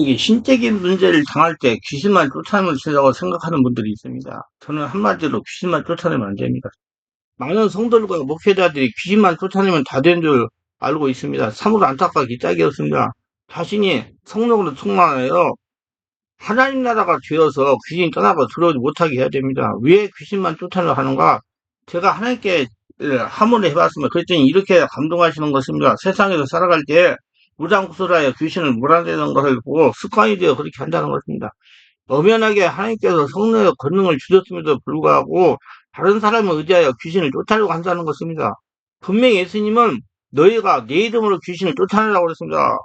이게 신적인 문제를 당할 때 귀신만 쫓아내면 된다고 생각하는 분들이 있습니다. 저는 한마디로 귀신만 쫓아내면 안 됩니다. 많은 성도들과 목회자들이 귀신만 쫓아내면 다 된 줄 알고 있습니다. 참으로 안타깝기 짝이었습니다. 자신이 성령으로 충만하여 하나님 나라가 되어서 귀신이 떠나고 들어오지 못하게 해야 됩니다. 왜 귀신만 쫓아내려 하는가? 제가 하나님께 하모를 해봤습니다. 그랬더니 이렇게 감동하시는 것입니다. 세상에서 살아갈 때 무당구슬하여 귀신을 몰아내는 것을 보고 습관이 되어 그렇게 한다는 것입니다. 엄연하게 하나님께서 성령의 권능을 주셨음에도 불구하고 다른 사람을 의지하여 귀신을 쫓아내려고 한다는 것입니다. 분명히 예수님은 너희가 내 이름으로 귀신을 쫓아내라고 그랬습니다.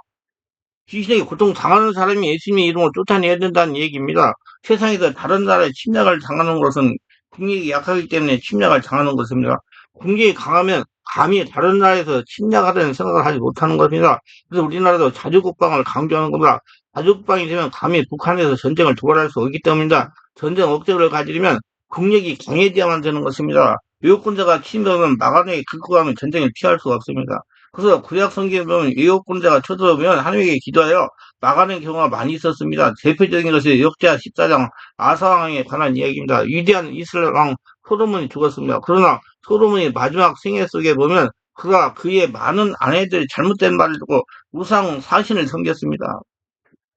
귀신에게 고통당하는 사람이 예수님의 이름으로 쫓아내야 된다는 얘기입니다. 세상에서 다른 나라에 침략을 당하는 것은 국력이 약하기 때문에 침략을 당하는 것입니다. 국력이 강하면 감히 다른 나라에서 침략하려는 생각을 하지 못하는 것입니다. 그래서 우리나라도 자주국방을 강조하는 겁니다. 자주국방이 되면 감히 북한에서 전쟁을 도발할 수 없기 때문입니다. 전쟁 억제를 가지려면 국력이 강해져야만 되는 것입니다. 외국군대가 침략하면 막아내기 긁고 가면 전쟁을 피할 수가 없습니다. 그래서 구약 성경에 보면 외국군대가 쳐들어오면 하나님에게 기도하여 막아낸 경우가 많이 있었습니다. 대표적인 것이 역대하 14장 아사왕에 관한 이야기입니다. 위대한 이스라엘 왕 소로몬이 죽었습니다. 그러나 소로몬이 마지막 생애 속에 보면 그가 그의 많은 아내들이 잘못된 말을 듣고 우상 사신을 섬겼습니다.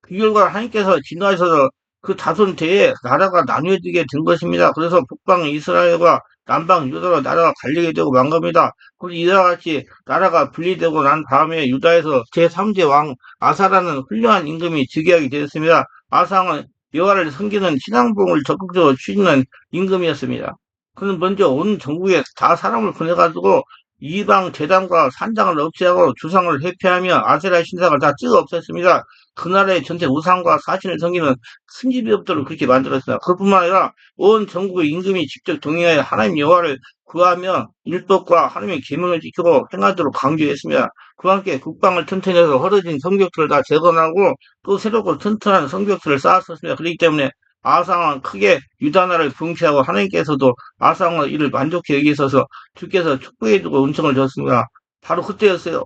그 결과 하나님께서 진노하셔서 그 자손 때에 나라가 나뉘어지게 된 것입니다. 그래서 북방 이스라엘과 남방 유다로 나라가 갈리게 되고 만 겁니다. 그리고 이와 같이 나라가 분리되고 난 다음에 유다에서 제3제 왕 아사라는 훌륭한 임금이 즉위하게 되었습니다. 아사는 여호와를 섬기는 신앙봉을 적극적으로 추진한 임금이었습니다. 그는 먼저 온 전국에 다 사람을 보내가지고 이방 제단과 산장을 없애하고 주상을 회피하며 아세라 신상을 다 찍어 없앴습니다. 그 나라의 전체 우상과 사신을 섬기는 승집이 없도록 그렇게 만들었습니다. 그뿐만 아니라 온 전국의 임금이 직접 동의하여 하나님 여호와를 구하며 율법과 하나님의 계명을 지키고 행하도록 강조했습니다. 그와 함께 국방을 튼튼히 해서 헐어진 성벽들을 다 재건하고 또 새롭고 튼튼한 성벽들을 쌓았었습니다. 그렇기 때문에 아상은 크게 유다나라를 분취하고 하나님께서도 아상의 일을 만족해 여기셔서 주께서 축복해주고 은총을 줬습니다. 바로 그때였어요.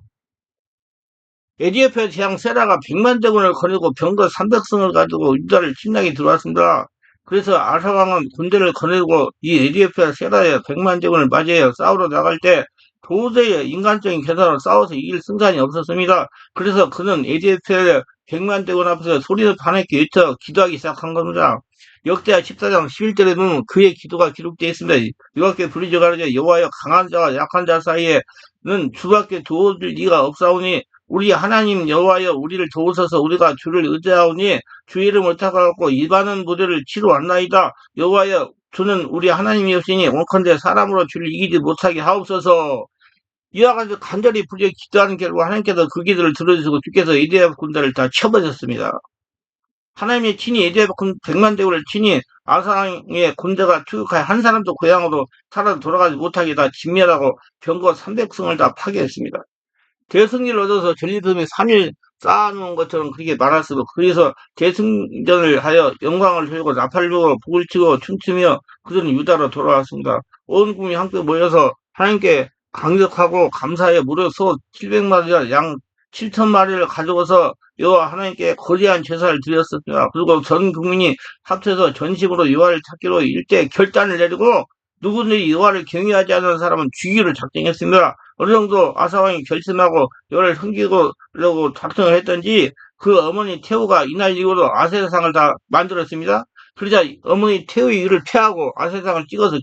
에디오피아 제왕 세라가 100만 대군을 거느리고 병거 300승을 가지고 유다를 침략에 들어왔습니다. 그래서 아사왕은 군대를 거느리고 이 에디오피아 세라의 100만 대군을 맞이하여 싸우러 나갈 때 도저히 인간적인 계산으로 싸워서 이길 승산이 없었습니다. 그래서 그는 에디오피아의 100만 대군 앞에서 소리를 파랗게 외쳐 기도하기 시작한 겁니다. 역대하 14장 11절에 보면 그의 기도가 기록되어 있습니다. 여호와께 부르짖어 가로되 여호와여 강한 자와 약한 자 사이에는 주밖에 도와줄 리가 없사오니 우리 하나님 여호와여 우리를 도우소서. 우리가 주를 의지하오니 주 이름을 타가갖고 이방은 무대를 치러 왔나이다. 여호와여 주는 우리 하나님이었으니 원컨대 사람으로 주를 이기지 못하게 하옵소서. 이와 같이 간절히 부르짖어 기도하는 결과 하나님께서 그 기도를 들어주시고 주께서 에디야 군대를 다 쳐버렸습니다. 하나님의 친히 에디야 100만 대군을 친히 아상의 군대가 추격하여 한 사람도 고향으로 살아 돌아가지 못하게 다 진멸하고 병거 300승을 다 파괴했습니다. 대승리를 얻어서 전리품이 3일 쌓아놓은 것처럼 그렇게 말았으며 그래서 대승전을 하여 영광을 돌리고 나팔을 불고 북을 치고 춤추며 그들은 유다로 돌아왔습니다. 온 국민이 함께 모여서 하나님께 강력하고 감사하여 무려 소 700마리와 양 7,000마리를 가져와서 여호와 하나님께 거대한 제사를 드렸습니다. 그리고 전 국민이 합쳐서 전심으로 여호와를 찾기로 일대 결단을 내리고 누구든지 여호와를 경외하지 않는 사람은 죽이기로 작정했습니다. 어느 정도 아사왕이 결심하고 여호와를 섬기려고 작정을 했던지 그 어머니 태우가 이날 이후로 아세상을 다 만들었습니다. 그러자 어머니 태우의 일을 패하고 아세상을 찍어서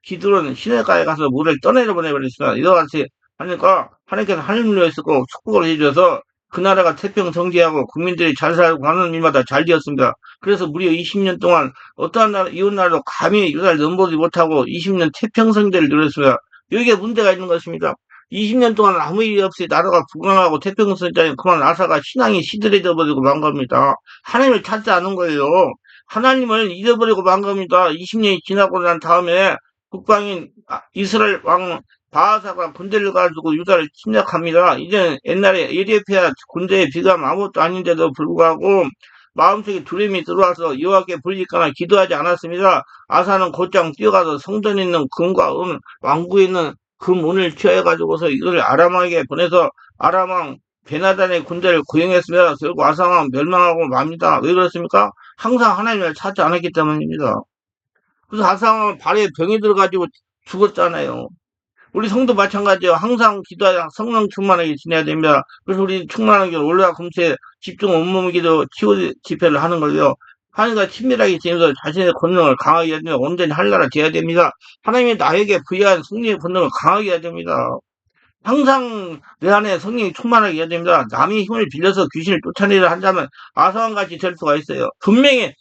기드론 시내가에 가서 물을 떠내려 보내버렸습니다. 이와 같이 하니까 하나님께서 하늘로 했었고 축복을 해주셔서 그 나라가 태평성지하고 국민들이 잘 살고 가는 일마다 잘 되었습니다. 그래서 무려 20년 동안 어떠한 나라, 이웃 나라도 감히 유다를 넘보지 못하고 20년 태평성대를 누렸습니다. 여기에 문제가 있는 것입니다. 20년 동안 아무 일이 없이 나라가 부강하고 태평성대에 그만 아사가 신앙이 시들해져 버리고 만 겁니다. 하나님을 찾지 않은 거예요. 하나님을 잊어버리고 만 겁니다. 20년이 지나고 난 다음에 국방인 이스라엘 왕 바하사가 군대를 가지고 유다를 침략합니다. 이제는 옛날에 에디오피아 군대에 비교하면 아무것도 아닌데도 불구하고 마음속에 두려움이 들어와서 여호와께 부르짖거나 기도하지 않았습니다. 아사는 곧장 뛰어가서 성전에 있는 금과 은, 왕궁에 있는 금, 은을 취하여가지고서 이것을 아람왕에게 보내서 아람왕 베나단의 군대를 구형했으면 결국 아상은 멸망하고 맙니다. 왜 그렇습니까? 항상 하나님을 찾지 않았기 때문입니다. 그래서 아상은 발에 병이 들어가지고 죽었잖아요. 우리 성도 마찬가지예요. 항상 기도하여 성령 충만하게 지내야 됩니다. 그래서 우리 충만하게 올라 금세 집중 온몸 기도 치유 집회를 하는 거예요. 하나님과 친밀하게 지내면서 자신의 권능을 강하게 해야 됩니다. 온전히 할 나라 돼야 됩니다. 하나님이 나에게 부여한 성령의 권능을 강하게 해야 됩니다. 항상 내 안에 성령이 충만하게 해야 됩니다. 남의 힘을 빌려서 귀신을 쫓아내려 한다면 아사왕같이 될 수가 있어요. 분명히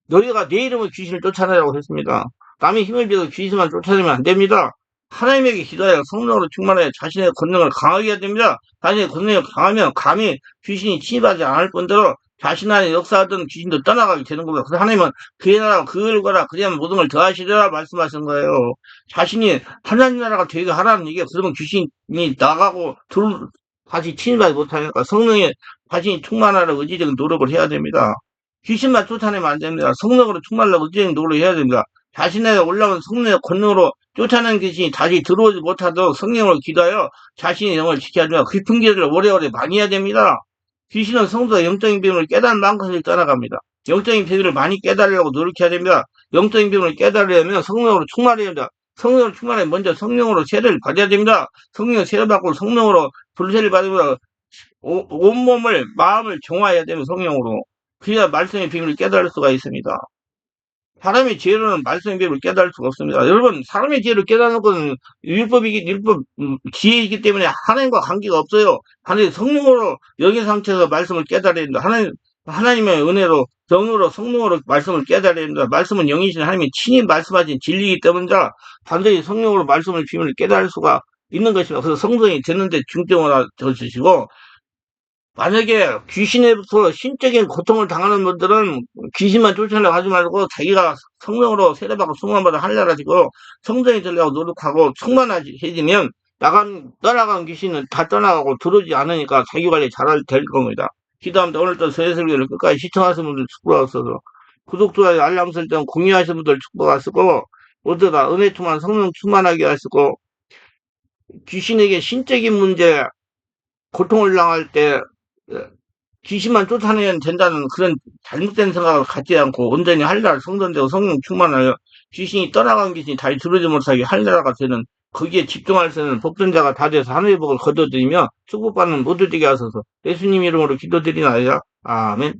너희가 내 이름을 귀신을 쫓아내라고 했습니다. 남의 힘을 빌려서 귀신만 쫓아내면 안 됩니다. 하나님에게 기도하여 성령으로 충만하여 자신의 권능을 강하게 해야 됩니다. 자신의 권능이 강하면 감히 귀신이 침입하지 않을 뿐더러 자신 안에 역사하던 귀신도 떠나가게 되는 겁니다. 그래서 하나님은 그의 나라 그을 거라 그리하면 모든 걸 더하시리라 말씀하신 거예요. 자신이 하나님 나라가 되게 하라는 얘기예요. 그러면 귀신이 나가고 다시 침입하지 못하니까 성령의 자신이 충만하라고 의지적인 노력을 해야 됩니다. 귀신만 쫓아내면 안 됩니다. 성령으로 충만하려고 의지적인 노력을 해야 됩니다. 자신에게 올라온 성령의 권능으로 쫓아낸 귀신이 다시 들어오지 못하도록 성령으로 기도하여 자신의 영을 지켜야 됩니다. 깊은 기도를 오래오래 많이 해야 됩니다. 귀신은 성도의 영적인 비밀을 깨달은 만큼씩 떠나갑니다. 영적인 비밀을 많이 깨달으려고 노력해야 됩니다. 영적인 비밀을 깨달으려면 성령으로 충만해야 됩니다. 성령으로 충만하면 먼저 성령으로 세례를 받아야 됩니다. 성령의 세례 받고 성령으로 불세를 받으면 온몸을 마음을 정화해야 되는 성령으로 그래야 말씀의 비밀을 깨달을 수가 있습니다. 사람의 지혜로는 말씀의 비밀을 깨달을 수가 없습니다. 여러분, 사람의 지혜를 깨닫는 것은 율법, 지혜이기 때문에 하나님과 관계가 없어요. 하나님 성령으로 영의 상태에서 말씀을 깨달아야 됩니다. 하나님의 은혜로, 정으로, 성령으로 말씀을 깨달아야 됩니다. 말씀은 영이신 하나님이 친히 말씀하신 진리이기 때문이라 반드시 성령으로 말씀을 비밀을 깨달을 수가 있는 것입니다. 그래서 성령이 됐는데 중증을 주시고, 만약에 귀신에부터 신적인 고통을 당하는 분들은 귀신만 쫓아내려고 하지 말고 자기가 성령으로 세례받고 충만받아 하려고 하시고 성전이 되려고 노력하고 충만해지면 떠나간 귀신은 다 떠나가고 들어오지 않으니까 자기 관리 될 겁니다. 기도합니다. 오늘도 서예설교를 끝까지 시청하시는 분들 축복하소서. 구독, 좋아요, 알람 설정, 공유하시는 분들 축복하시고 모두가 은혜 충만 성령 충만하게 하시고 귀신에게 신적인 문제 고통을 당할 때 귀신만 쫓아내면 된다는 그런 잘못된 생각을 갖지 않고 온전히 할례 성전되고 성령 충만하여 귀신이 떠나간 귀신이 다시 들어오지 못하게 할례가 되는 거기에 집중할 수 있는 복전자가 다 돼서 하늘의 복을 거둬들이며 축복받는 모두 되게 하소서. 예수님 이름으로 기도드리나이다. 아멘.